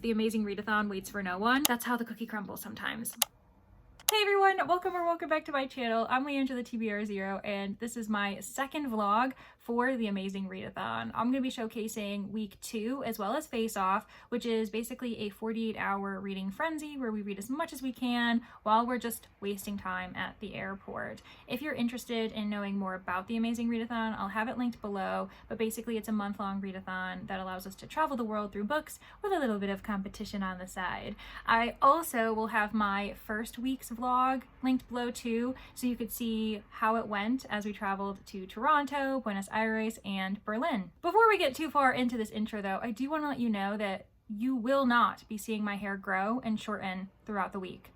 The amazing readathon waits for no one. That's how the cookie crumbles sometimes. Hey everyone, welcome back to my channel. I'm Leandra the TBR0, and this is my second vlog for the amazing readathon. I'm going to be showcasing week 2 as well as Face Off, which is basically a 48-hour reading frenzy where we read as much as we can while we're just wasting time at the airport. If you're interested in knowing more about the amazing readathon, I'll have it linked below, but basically it's a month-long readathon that allows us to travel the world through books with a little bit of competition on the side. I also will have my first week's vlog linked below too, so you could see how it went as we traveled to Toronto, Buenos Aires, and Berlin. Before we get too far into this intro though, I do want to let you know that you will not be seeing my hair grow and shorten throughout the week.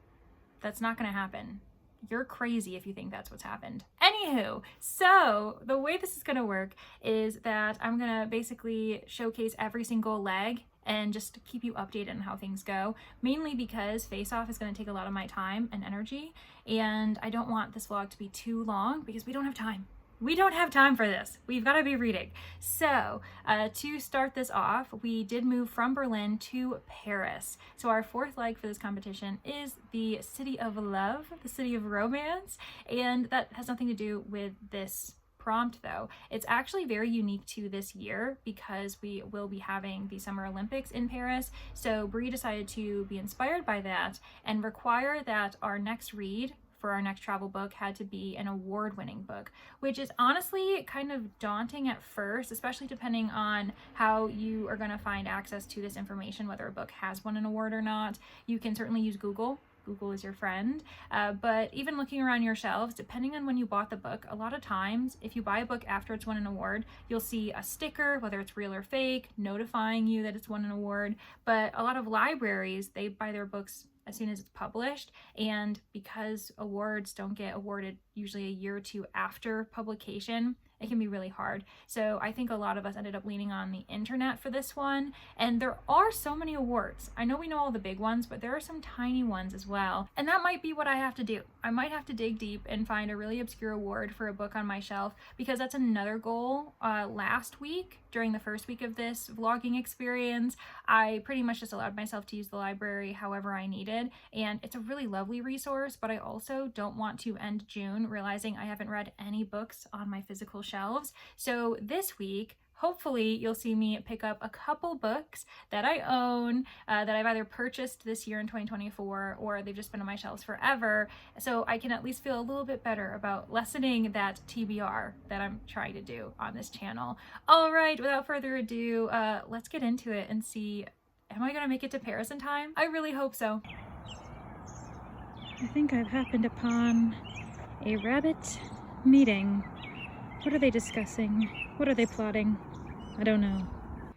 That's not going to happen. You're crazy if you think that's what's happened. Anywho, so the way this is going to work is that I'm going to basically showcase every single leg and just keep you updated on how things go, mainly because Face Off is going to take a lot of my time and energy, and I don't want this vlog to be too long because we don't have time. We don't have time for this. We've got to be reading. So to start this off, we did move from Berlin to Paris. So our fourth leg for this competition is the city of love, the city of romance, and that has nothing to do with this prompt though. It's actually very unique to this year because we will be having the Summer Olympics in Paris. So Brie decided to be inspired by that and require that our next read for our next travel book had to be an award-winning book, which is honestly kind of daunting at first, especially depending on how you are going to find access to this information, whether a book has won an award or not. You can certainly use Google. Google is your friend, but even looking around your shelves, depending on when you bought the book, a lot of times if you buy a book after it's won an award, you'll see a sticker, whether it's real or fake, notifying you that it's won an award. But a lot of libraries, they buy their books as soon as it's published, and because awards don't get awarded usually a year or two after publication, it can be really hard. So I think a lot of us ended up leaning on the internet for this one, and there are so many awards. I know we know all the big ones, but there are some tiny ones as well, and that might be what I have to do. I might have to dig deep and find a really obscure award for a book on my shelf, because that's another goal. Last week, during the first week of this vlogging experience, I pretty much just allowed myself to use the library however I needed, and it's a really lovely resource, but I also don't want to end June realizing I haven't read any books on my physical shelves. So this week, hopefully you'll see me pick up a couple books that I own, that I've either purchased this year in 2024 or they've just been on my shelves forever, so I can at least feel a little bit better about lessening that TBR that I'm trying to do on this channel. All right, without further ado, let's get into it and see, am I gonna make it to Paris in time? I really hope so. I think I've happened upon a rabbit meeting. What are they discussing? What are they plotting? I don't know.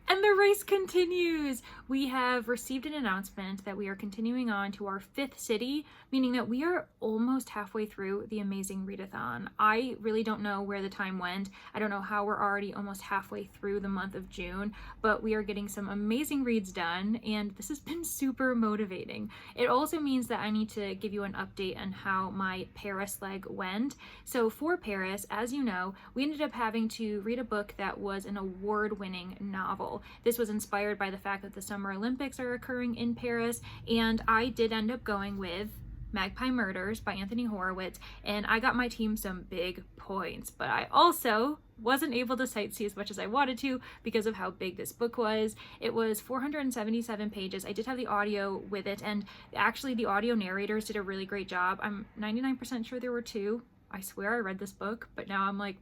And the race continues! We have received an announcement that we are continuing on to our 5th city, meaning that we are almost halfway through the amazing readathon. I really don't know where the time went. I don't know how we're already almost halfway through the month of June, but we are getting some amazing reads done, and this has been super motivating. It also means that I need to give you an update on how my Paris leg went. So for Paris, as you know, we ended up having to read a book that was an award-winning novel. This was inspired by the fact that the Summer Olympics are occurring in Paris, and I did end up going with Magpie Murders by Anthony Horowitz, and I got my team some big points, but I also wasn't able to sightsee as much as I wanted to because of how big this book was. It was 477 pages. I did have the audio with it, and actually the audio narrators did a really great job. I'm 99% sure there were 2. I swear I read this book, but now I'm like,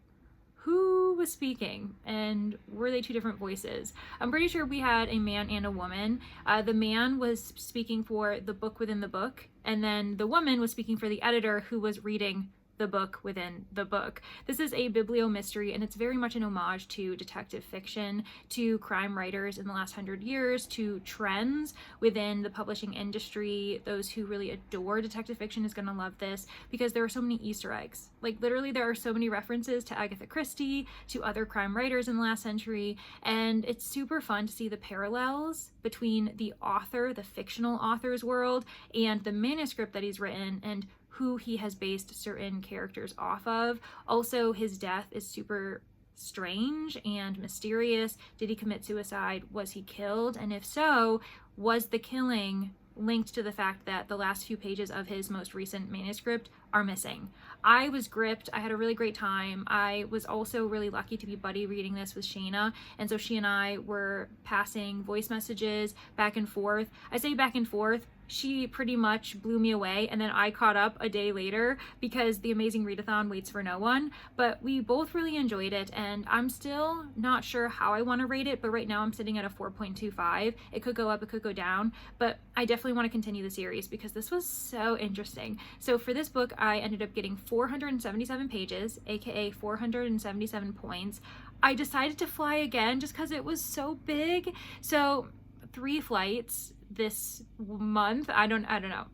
who was speaking and were they 2 different voices? I'm pretty sure we had a man and a woman. The man was speaking for the book within the book, and then the woman was speaking for the editor who was reading the book within the book. This is a Bibliomystery, and it's very much an homage to detective fiction, to crime writers in the last 100 years, to trends within the publishing industry. Those who really adore detective fiction is going to love this because there are so many Easter eggs. Like literally there are so many references to Agatha Christie, to other crime writers in the last century, and it's super fun to see the parallels between the author, the fictional author's world, and the manuscript that he's written, and who he has based certain characters off of. Also, his death is super strange and mysterious. Did he commit suicide? Was he killed? And if so, was the killing linked to the fact that the last few pages of his most recent manuscript are missing? I was gripped. I had a really great time. I was also really lucky to be buddy reading this with Shayna, and so she and I were passing voice messages back and forth. I say back and forth. She pretty much blew me away, and then I caught up a day later because the amazing readathon waits for no one. But we both really enjoyed it, and I'm still not sure how I want to rate it, but right now I'm sitting at a 4.25. It could go up, it could go down, but I definitely want to continue the series because this was so interesting. So for this book, I ended up getting 477 pages, aka 477 points. I decided to fly again just because it was so big. So 3 flights this month. I don't know.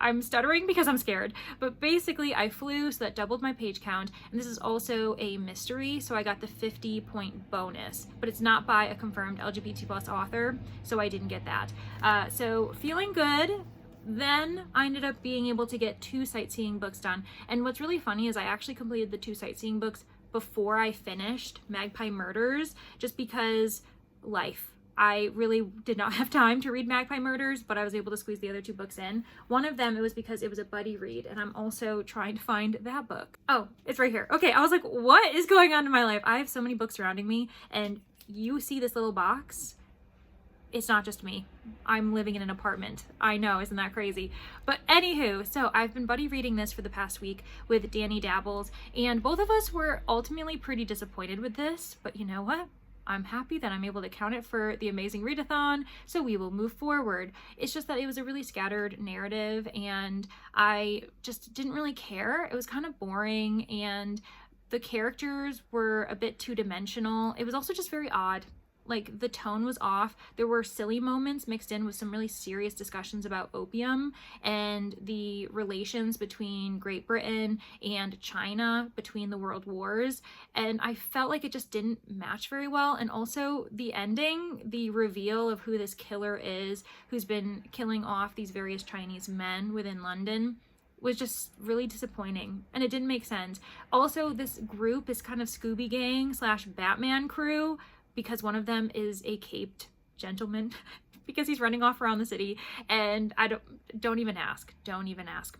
I'm stuttering because I'm scared, but basically I flew, so that doubled my page count, and this is also a mystery, so I got the 50-point bonus, but it's not by a confirmed LGBT+ author, so I didn't get that. So feeling good. Then I ended up being able to get 2 sightseeing books done, and what's really funny is I actually completed the 2 sightseeing books before I finished Magpie Murders, just because life. I really did not have time to read Magpie Murders, but I was able to squeeze the other 2 books in. One of them, it was because it was a buddy read, and I'm also trying to find that book. Oh, it's right here. Okay, I was like, what is going on in my life? I have so many books surrounding me, and you see this little box? It's not just me. I'm living in an apartment. I know, isn't that crazy? But anywho, so I've been buddy reading this for the past week with Danny Dabbles, and both of us were ultimately pretty disappointed with this, but you know what? I'm happy that I'm able to count it for the amazing readathon, so we will move forward. It's just that it was a really scattered narrative, and I just didn't really care. It was kind of boring, and the characters were a bit two-dimensional. It was also just very odd. Like, the tone was off. There were silly moments mixed in with some really serious discussions about opium and the relations between Great Britain and China between the world wars. And I felt like it just didn't match very well. And also the ending, the reveal of who this killer is, who's been killing off these various Chinese men within London, was just really disappointing, and it didn't make sense. Also, this group is kind of Scooby Gang / Batman crew, because one of them is a caped gentleman because he's running off around the city, and don't even ask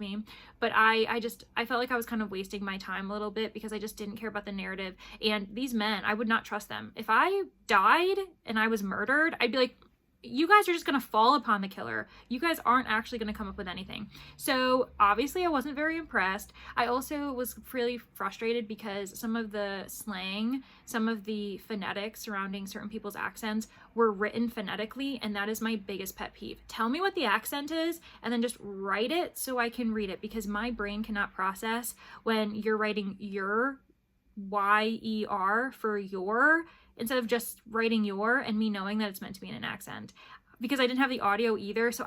me. But I felt like I was kind of wasting my time a little bit because I just didn't care about the narrative. And these men, I would not trust them. If I died and I was murdered, I'd be like, you guys are just going to fall upon the killer. You guys aren't actually going to come up with anything. So obviously I wasn't very impressed. I also was really frustrated because some of the slang, some of the phonetics surrounding certain people's accents were written phonetically, and that is my biggest pet peeve. Tell me what the accent is and then just write it so I can read it, because my brain cannot process when you're writing your, Y-E-R, for your, instead of just writing your and me knowing that it's meant to be in an accent, because I didn't have the audio either. So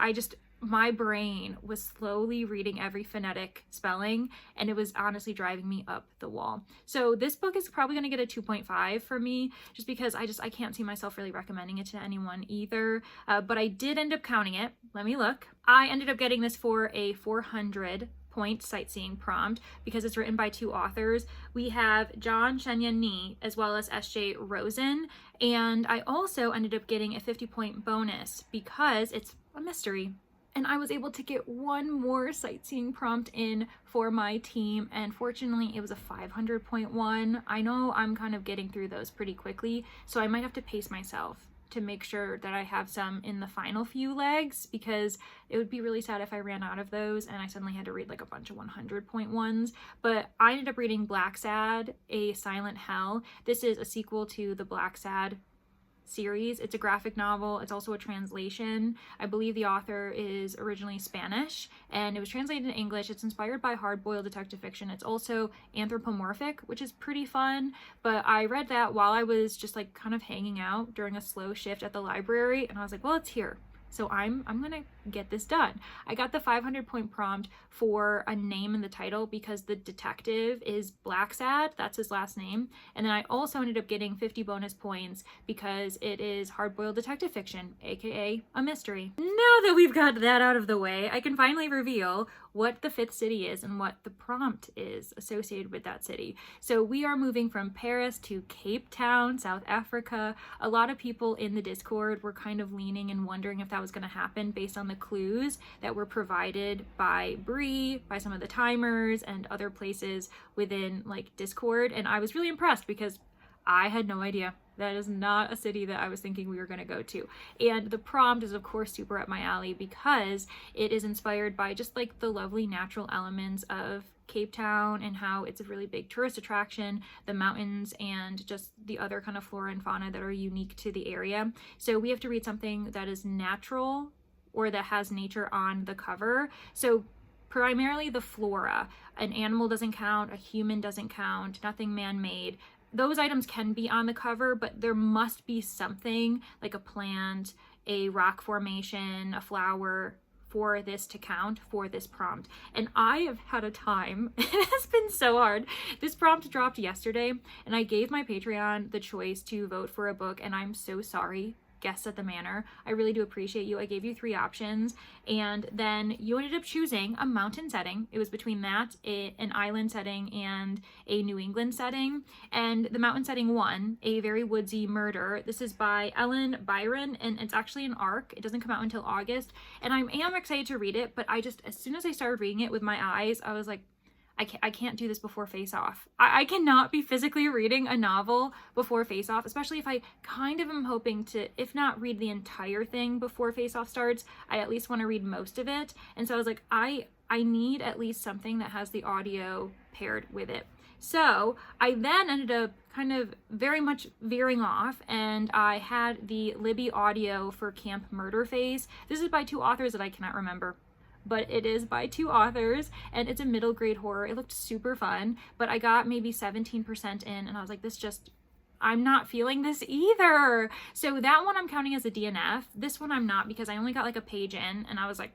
my brain was slowly reading every phonetic spelling, and it was honestly driving me up the wall. So this book is probably going to get a 2.5 for me, just because I can't see myself really recommending it to anyone either. But I did end up counting it. Let me look. I ended up getting this for a 400-point sightseeing prompt because it's written by 2 authors. We have John Shenya Ni as well as S.J. Rosen, and I also ended up getting a 50-point bonus because it's a mystery. And I was able to get 1 more sightseeing prompt in for my team, and fortunately it was a 500-point one. I know I'm kind of getting through those pretty quickly, so I might have to pace myself to make sure that I have some in the final few legs, because it would be really sad if I ran out of those and I suddenly had to read like a bunch of 100-point ones. But I ended up reading Black Sad, A Silent Hell. This is a sequel to the Black Sad series. It's a graphic novel. It's also a translation. I believe the author is originally Spanish, and it was translated in English. It's inspired by hard-boiled detective fiction. It's also anthropomorphic, which is pretty fun, but I read that while I was just like kind of hanging out during a slow shift at the library, and I was like, well, it's here, so I'm gonna get this done. I got the 500-point prompt for a name in the title because the detective is Blacksad, that's his last name. And then I also ended up getting 50 bonus points because it is hard-boiled detective fiction, aka a mystery. Now that we've got that out of the way, I can finally reveal what the 5th city is and what the prompt is associated with that city. So we are moving from Paris to Cape Town, South Africa. A lot of people in the Discord were kind of leaning and wondering if that was going to happen based on the clues that were provided by Bree, by some of the timers and other places within like Discord. And I was really impressed because I had no idea. That is not a city that I was thinking we were going to go to. And the prompt is of course super up my alley because it is inspired by just like the lovely natural elements of Cape Town and how it's a really big tourist attraction, the mountains and just the other kind of flora and fauna that are unique to the area. So we have to read something that is natural or that has nature on the cover. So primarily the flora. An animal doesn't count, a human doesn't count, nothing man-made. Those items can be on the cover, but there must be something like a plant, a rock formation, a flower for this to count for this prompt. And I have had a time, it has been so hard. This prompt dropped yesterday and I gave my Patreon the choice to vote for a book, and I'm so sorry, guests at the manor. I really do appreciate you. I gave you 3 options and then you ended up choosing a mountain setting. It was between that, an island setting, and a New England setting. And the mountain setting won, A Very Woodsy Murder. This is by Ellen Byron and it's actually an arc. It doesn't come out until August. And I am excited to read it, but I just, as soon as I started reading it with my eyes, I was like, I can't do this before Face Off. I cannot be physically reading a novel before Face Off, especially if I kind of am hoping to, if not read the entire thing before Face Off starts, I at least want to read most of it. And so I was like, I need at least something that has the audio paired with it. So I then ended up kind of very much veering off and I had the Libby audio for Camp Murder Phase. This is by 2 authors that I cannot remember, but it is by 2 authors and it's a middle grade horror. It looked super fun, but I got maybe 17% in and I was like, I'm not feeling this either. So that one I'm counting as a DNF. This one I'm not because I only got like a page in and I was like,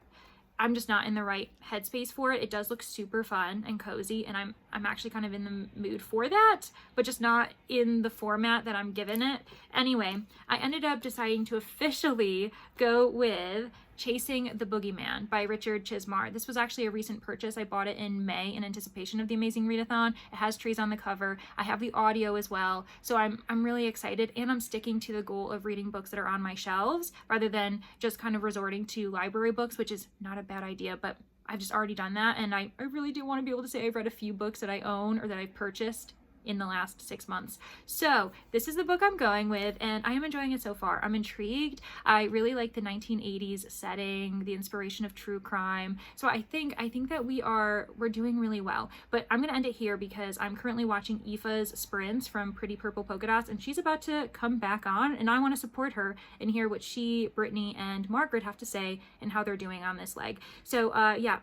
I'm just not in the right headspace for it. It does look super fun and cozy and I'm actually kind of in the mood for that, but just not in the format that I'm given it. Anyway, I ended up deciding to officially go with Chasing the Boogeyman by Richard Chismar. This was actually a recent purchase. I bought it in May in anticipation of the amazing readathon. It has trees on the cover. I have the audio as well. So I'm really excited and I'm sticking to the goal of reading books that are on my shelves rather than just kind of resorting to library books, which is not a bad idea, but I've just already done that. And I really do want to be able to say I've read a few books that I own or that I've purchased in the last 6 months. So this is the book I'm going with and I am enjoying it so far. I'm intrigued. I really like the 1980s setting, the inspiration of true crime. So I think that we're doing really well, but I'm going to end it here because I'm currently watching Aoife's sprints from Pretty Purple Polka Dots and she's about to come back on and I want to support her and hear what she, Brittany, and Margaret have to say and how they're doing on this leg. So yeah,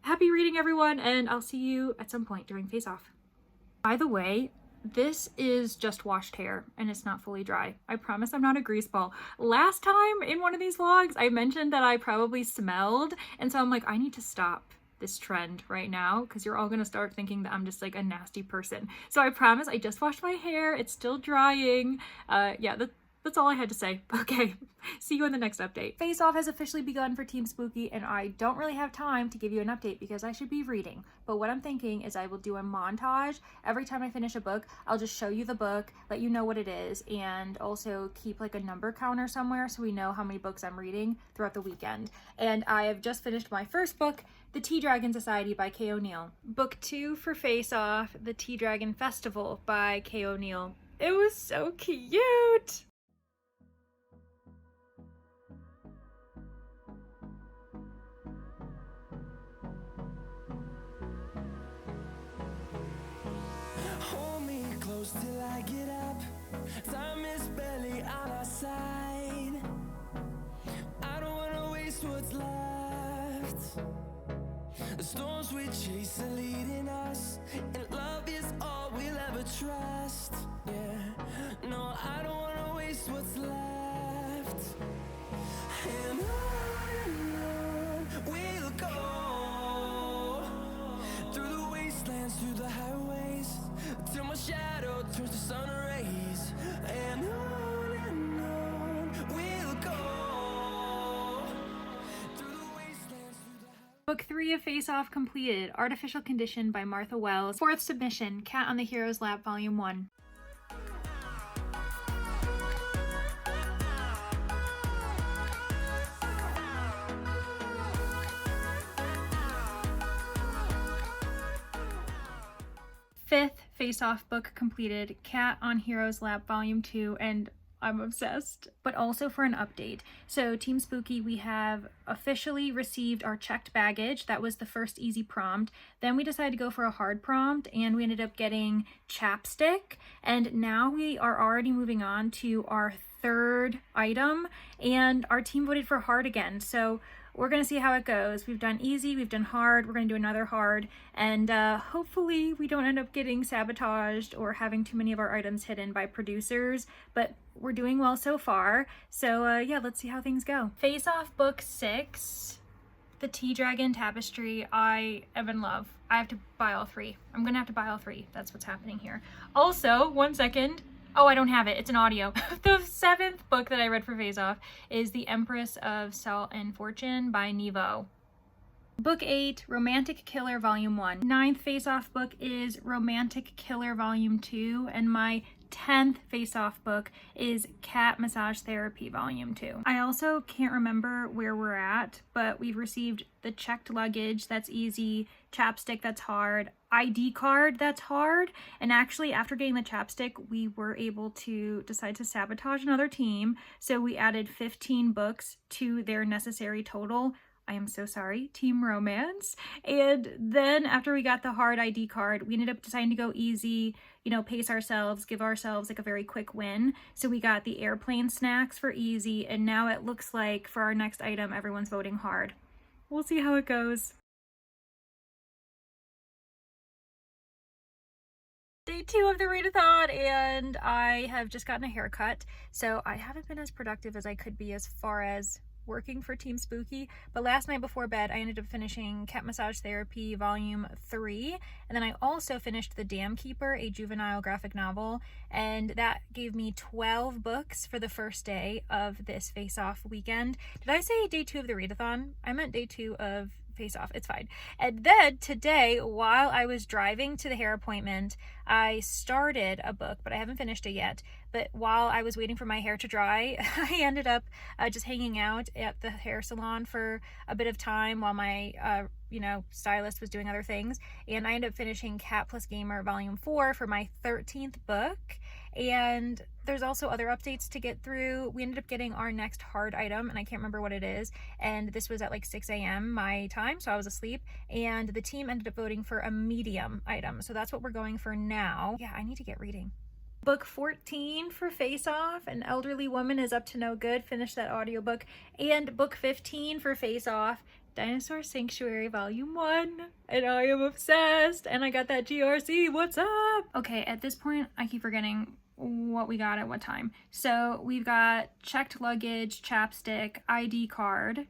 happy reading everyone and I'll see you at some point during Face Off. By the way, this is just washed hair and it's not fully dry. I promise I'm not a greaseball. Last time in one of these vlogs, I mentioned that I probably smelled. And so I'm like, I need to stop this trend right now because you're all going to start thinking that I'm just like a nasty person. So I promise I just washed my hair. It's still drying. Yeah, that's all I had to say. Okay, see you in the next update. Face Off has officially begun for Team Spooky and I don't really have time to give you an update because I should be reading. But what I'm thinking is I will do a montage. Every time I finish a book, I'll just show you the book, let you know what it is, and also keep like a number counter somewhere so we know how many books I'm reading throughout the weekend. And I have just finished my first book, The Tea Dragon Society by Kay O'Neill. Book 2 for Face Off, The Tea Dragon Festival by Kay O'Neill. It was so cute! Till I get up, time is barely on our side. I don't wanna waste what's left. The storms we chase are leading us, and love is all we'll ever trust. Yeah, no, I don't wanna waste what's left. And on wastelands, through the highways, till my shadow turns to sun rays. And on we'll go through the wastelands, through the Book 3 of Face Off completed. Artificial Condition by Martha Wells. 4th submission, Cat on the Hero's Lap, Volume 1. Fifth Face-Off book completed, Cat on Hero's Lap Volume 2, and I'm obsessed. But also for an update. So Team Spooky, we have officially received our checked baggage. That was the first easy prompt. Then we decided to go for a hard prompt, and we ended up getting chapstick. And now we are already moving on to our third item, and our team voted for hard again. So we're going to see how it goes. We've done easy, we've done hard, we're going to do another hard, and hopefully we don't end up getting sabotaged or having too many of our items hidden by producers, but we're doing well so far. So yeah, let's see how things go. Face Off Book 6, the Tea Dragon Tapestry. I am in love. I have to buy all 3. I'm going to have to buy all 3. That's what's happening here. Also, 1 second. Oh, I don't have it. It's an audio. The 7th book that I read for Face Off is The Empress of Salt and Fortune by Nevo. Book 8, Romantic Killer Volume 1. 9th Face Off book is Romantic Killer Volume 2, and my 10th Face Off book is Cat Massage Therapy Volume 2. I also can't remember where we're at, but we've received the checked luggage, that's easy, chapstick, that's hard, ID card, that's hard, and actually after getting the chapstick, we were able to decide to sabotage another team, so we added 15 books to their necessary total. I am so sorry, Team Romance. And then after we got the hard ID card, we ended up deciding to go easy, you know, pace ourselves, give ourselves like a very quick win. So we got the airplane snacks for easy, and now it looks like for our next item, everyone's voting hard. We'll see how it goes. Day 2 of the readathon, and I have just gotten a haircut, so I haven't been as productive as I could be as far as working for Team Spooky, but last night before bed I ended up finishing Cat Massage Therapy Volume 3, and then I also finished The Dam Keeper, a juvenile graphic novel, and that gave me 12 books for the first day of this face-off weekend. Did I say day 2 of the readathon? I meant day 2 of Face Off. It's fine. And then today, while I was driving to the hair appointment, I started a book, but I haven't finished it yet. But while I was waiting for my hair to dry, I ended up just hanging out at the hair salon for a bit of time while my stylist was doing other things, and I ended up finishing Cat Plus Gamer Volume 4 for my 13th book. And there's also other updates to get through. We ended up getting our next hard item, and I can't remember what it is, and this was at like 6 a.m. my time, so I was asleep, and the team ended up voting for a medium item, so that's what we're going for now. Yeah, I need to get reading. Book 14 for Face Off, An Elderly Woman is Up to No Good, finished that audiobook, and book 15 for Face Off, Dinosaur Sanctuary Volume 1, and I am obsessed, and I got that GRC, what's up? Okay, at this point, I keep forgetting what we got at what time. So we've got checked luggage, chapstick, ID card,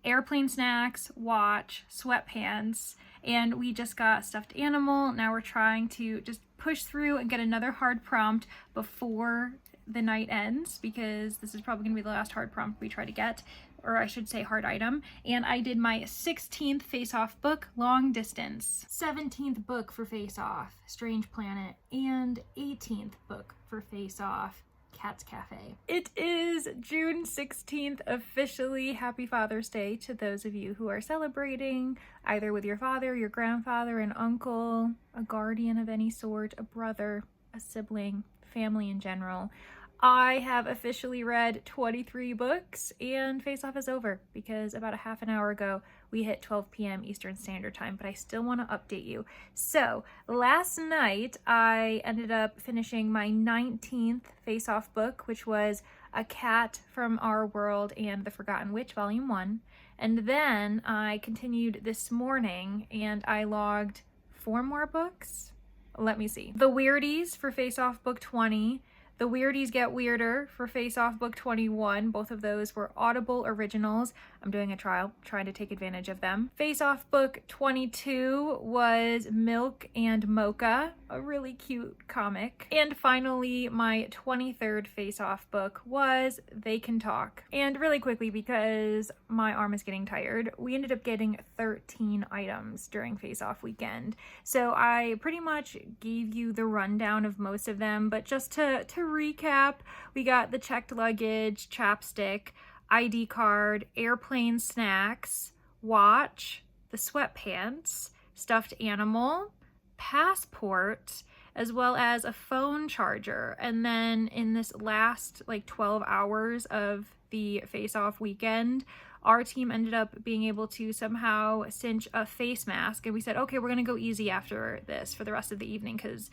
airplane snacks, watch, sweatpants, and we just got stuffed animal. Now we're trying to just push through and get another hard prompt before the night ends, because this is probably gonna be the last hard prompt we try to get, or I should say hard item. And I did my 16th Face Off book, Long Distance, 17th book for Face Off, Strange Planet, and 18th book for Face Off, Cat's Cafe. It is June 16th, officially. Happy Father's Day to those of you who are celebrating, either with your father, your grandfather, an uncle, a guardian of any sort, a brother, a sibling, family in general. I have officially read 23 books, and Face Off is over because about a half an hour ago we hit 12 p.m. Eastern Standard Time, but I still want to update you. So last night I ended up finishing my 19th Face Off book, which was A Cat from Our World and The Forgotten Witch Volume 1. And then I continued this morning and I logged 4 more books. Let me see. The Weirdies for Face Off book 20, The Weirdies Get Weirder for Face Off Book 21. Both of those were Audible originals. I'm doing a trial, trying to take advantage of them. Face Off Book 22 was Milk and Mocha, a really cute comic. And finally, my 23rd Face Off book was They Can Talk. And really quickly, because my arm is getting tired, we ended up getting 13 items during Face Off weekend. So I pretty much gave you the rundown of most of them, but just to recap, we got the checked luggage, chapstick, ID card, airplane snacks, watch, the sweatpants, stuffed animal, passport, as well as a phone charger. And then in this last like 12 hours of the Face Off weekend, our team ended up being able to somehow cinch a face mask, and we said, okay, we're gonna go easy after this for the rest of the evening, because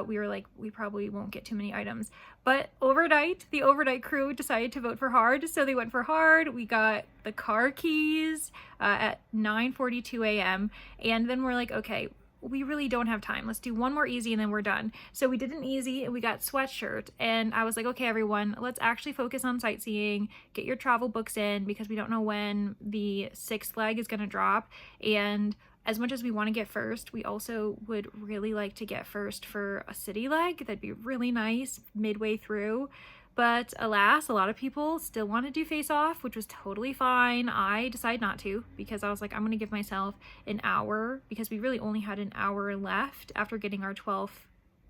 we were like, we probably won't get too many items. But overnight, the overnight crew decided to vote for hard, so they went for hard. We got the car keys at 9:42 a.m. and then we're like, okay, we really don't have time. Let's do one more easy and then we're done. So we did an easy and we got sweatshirt, and I was like, okay, everyone, let's actually focus on sightseeing, get your travel books in, because we don't know when the 6th leg is going to drop. And as much as we want to get first, we also would really like to get first for a city leg. That'd be really nice midway through. But alas, a lot of people still want to do Face Off, which was totally fine. I decided not to, because I was like, I'm going to give myself an hour, because we really only had an hour left after getting our 12th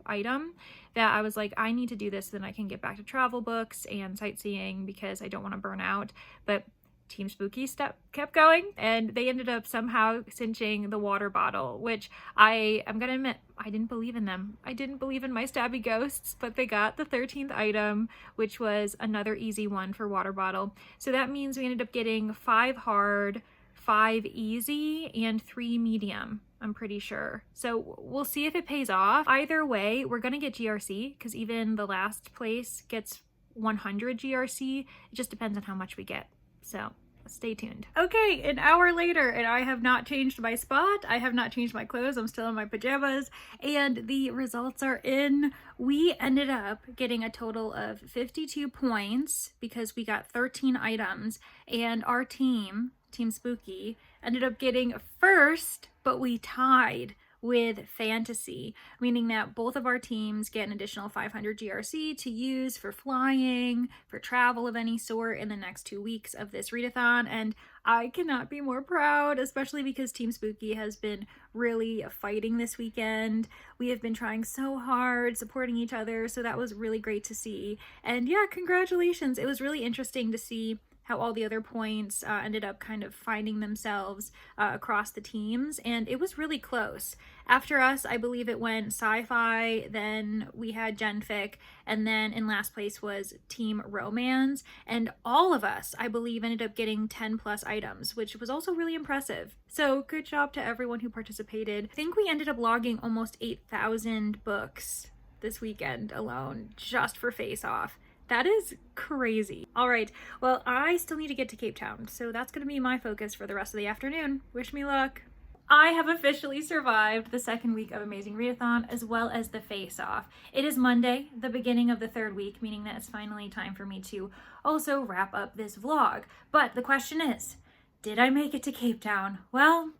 item, that I was like, I need to do this so then I can get back to travel books and sightseeing, because I don't want to burn out. But Team Spooky kept going, and they ended up somehow cinching the water bottle, which I'm gonna admit, I didn't believe in them. I didn't believe in my stabby ghosts, but they got the 13th item, which was another easy one for water bottle. So that means we ended up getting 5 hard, 5 easy, and 3 medium, I'm pretty sure. So we'll see if it pays off. Either way, we're gonna get GRC, because even the last place gets 100 GRC. It just depends on how much we get. So stay tuned. Okay, an hour later, and I have not changed my spot. I have not changed my clothes. I'm still in my pajamas, and the results are in. We ended up getting a total of 52 points because we got 13 items, and our team, Team Spooky, ended up getting first, but we tied with Fantasy, meaning that both of our teams get an additional 500 GRC to use for flying, for travel of any sort in the next 2 weeks of this readathon, and I cannot be more proud, especially because Team Spooky has been really fighting this weekend. We have been trying so hard, supporting each other, so that was really great to see. And yeah, congratulations. It was really interesting to see how all the other points ended up kind of finding themselves across the teams, and it was really close. After us, I believe it went Sci Fi, then we had Gen Fic, and then in last place was Team Romance, and all of us, I believe, ended up getting 10 plus items, which was also really impressive. So good job to everyone who participated. I think we ended up logging almost 8,000 books this weekend alone, just for Face Off. That is crazy. All right, well, I still need to get to Cape Town, so that's going to be my focus for the rest of the afternoon. Wish me luck. I have officially survived the second week of Amazing Readathon, as well as the Face Off. It is Monday, the beginning of the 3rd week, meaning that it's finally time for me to also wrap up this vlog. But the question is, did I make it to Cape Town? Well,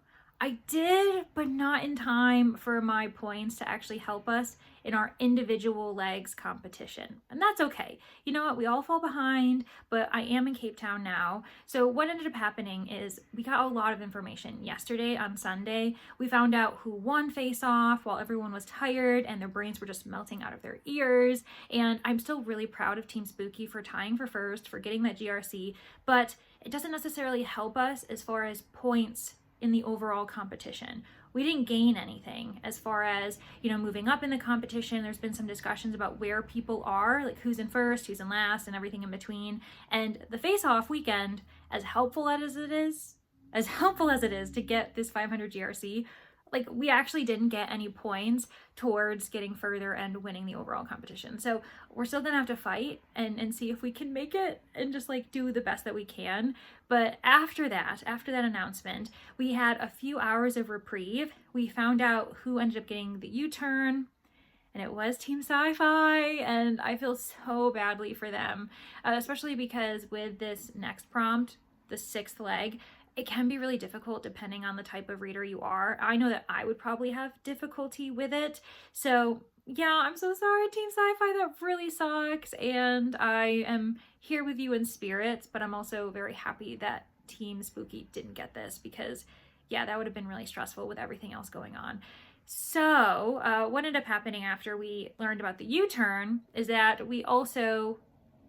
I did, but not in time for my points to actually help us in our individual legs competition. And that's okay. You know what? We all fall behind, but I am in Cape Town now. So what ended up happening is we got a lot of information yesterday on Sunday. We found out who won Face Off while everyone was tired and their brains were just melting out of their ears. And I'm still really proud of Team Spooky for tying for first, for getting that GRC, but it doesn't necessarily help us as far as points in the overall competition. We didn't gain anything as far as, moving up in the competition. There's been some discussions about where people are, like who's in first, who's in last, and everything in between. And the Face Off weekend, as helpful as it is to get this 500 GRC, like we actually didn't get any points towards getting further and winning the overall competition. So we're still gonna have to fight and see if we can make it and just like do the best that we can. But after that announcement, we had a few hours of reprieve. We found out who ended up getting the U-turn, and it was Team Sci Fi, and I feel so badly for them, especially because with this next prompt, the 6th leg, it can be really difficult depending on the type of reader you are. I know that I would probably have difficulty with it. So yeah, I'm so sorry, Team Sci-Fi, that really sucks. And I am here with you in spirits, but I'm also very happy that Team Spooky didn't get this because yeah, that would have been really stressful with everything else going on. So what ended up happening after we learned about the U-turn is that we also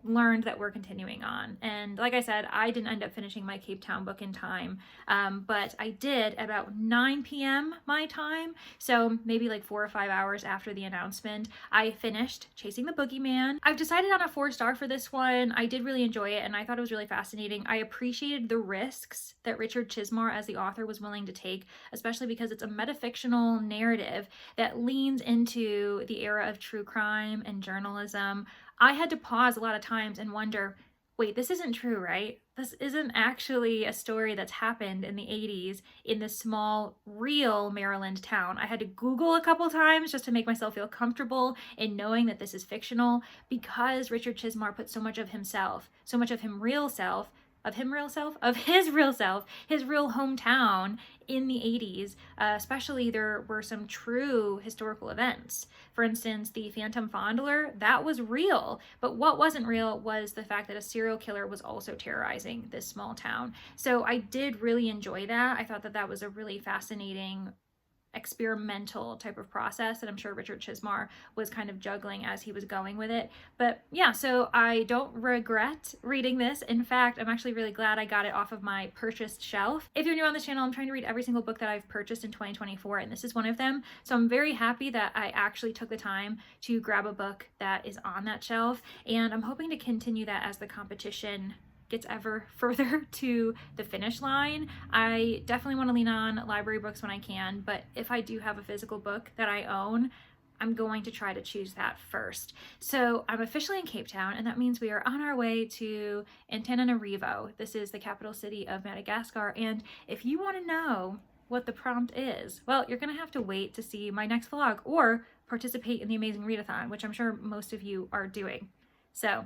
learned that we're continuing on. And like I said, I didn't end up finishing my Cape Town book in time, but I did at about 9 p.m. my time. So maybe like 4 or 5 hours after the announcement, I finished Chasing the Boogeyman. I've decided on a 4-star for this one. I did really enjoy it and I thought it was really fascinating. I appreciated the risks that Richard Chizmar as the author was willing to take, especially because it's a metafictional narrative that leans into the era of true crime and journalism. I had to pause a lot of times and wonder, wait, this isn't true, right? This isn't actually a story that's happened in the 80s in this small, real Maryland town. I had to Google a couple times just to make myself feel comfortable in knowing that this is fictional because Richard Chizmar put so much of himself, so much of his real self, his real hometown in the 80s. Especially there were some true historical events. For instance, the Phantom Fondler, that was real. But what wasn't real was the fact that a serial killer was also terrorizing this small town. So I did really enjoy that. I thought that that was a really fascinating experimental type of process that I'm sure Richard Chizmar was kind of juggling as he was going with it. But yeah, so I don't regret reading this. In fact, I'm actually really glad I got it off of my purchased shelf. If you're new on this channel, I'm trying to read every single book that I've purchased in 2024, and this is one of them. So I'm very happy that I actually took the time to grab a book that is on that shelf, and I'm hoping to continue that as the competition gets ever further to the finish line. I definitely want to lean on library books when I can, but if I do have a physical book that I own, I'm going to try to choose that first. So I'm officially in Cape Town, and that means we are on our way to Antananarivo. This is the capital city of Madagascar, and if you want to know what the prompt is, well, you're gonna have to wait to see my next vlog or participate in the amazing readathon, which I'm sure most of you are doing. So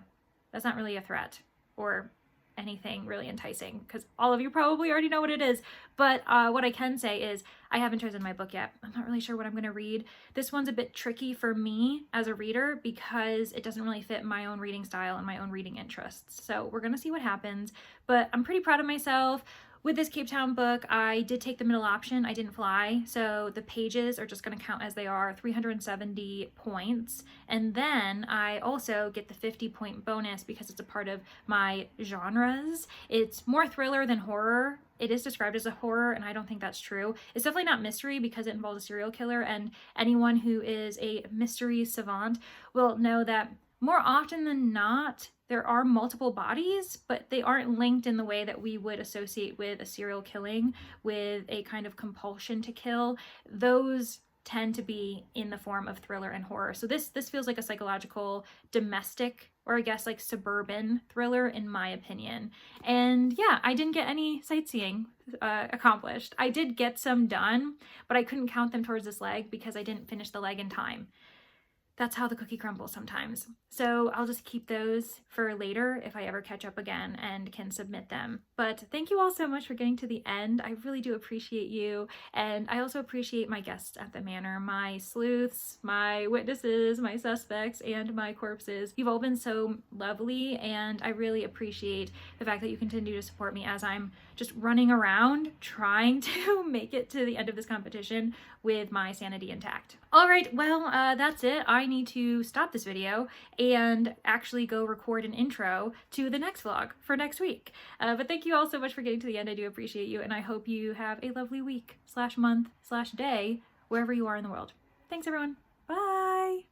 that's not really a threat or anything really enticing because all of you probably already know what it is. But what I can say is I haven't chosen my book yet. I'm not really sure what I'm going to read. This one's a bit tricky for me as a reader because it doesn't really fit my own reading style and my own reading interests. So we're going to see what happens, but I'm pretty proud of myself. With this Cape Town book, I did take the middle option. I didn't fly, so the pages are just going to count as they are, 370 points. And then I also get the 50-point bonus because it's a part of my genres. It's more thriller than horror. It is described as a horror, and I don't think that's true. It's definitely not mystery because it involves a serial killer, and anyone who is a mystery savant will know that more often than not, there are multiple bodies, but they aren't linked in the way that we would associate with a serial killing, with a kind of compulsion to kill. Those tend to be in the form of thriller and horror. So this feels like a psychological, domestic, or I guess like suburban thriller in my opinion. And yeah, I didn't get any sightseeing accomplished. I did get some done, but I couldn't count them towards this leg because I didn't finish the leg in time. That's how the cookie crumbles sometimes. So I'll just keep those for later if I ever catch up again and can submit them. But thank you all so much for getting to the end. I really do appreciate you. And I also appreciate my guests at the manor, my sleuths, my witnesses, my suspects, and my corpses. You've all been so lovely, and I really appreciate the fact that you continue to support me as I'm just running around trying to make it to the end of this competition with my sanity intact. All right, well, that's it. I need to stop this video and actually go record an intro to the next vlog for next week. But thank you all so much for getting to the end. I do appreciate you, and I hope you have a lovely week / month / day wherever you are in the world. Thanks, everyone. Bye.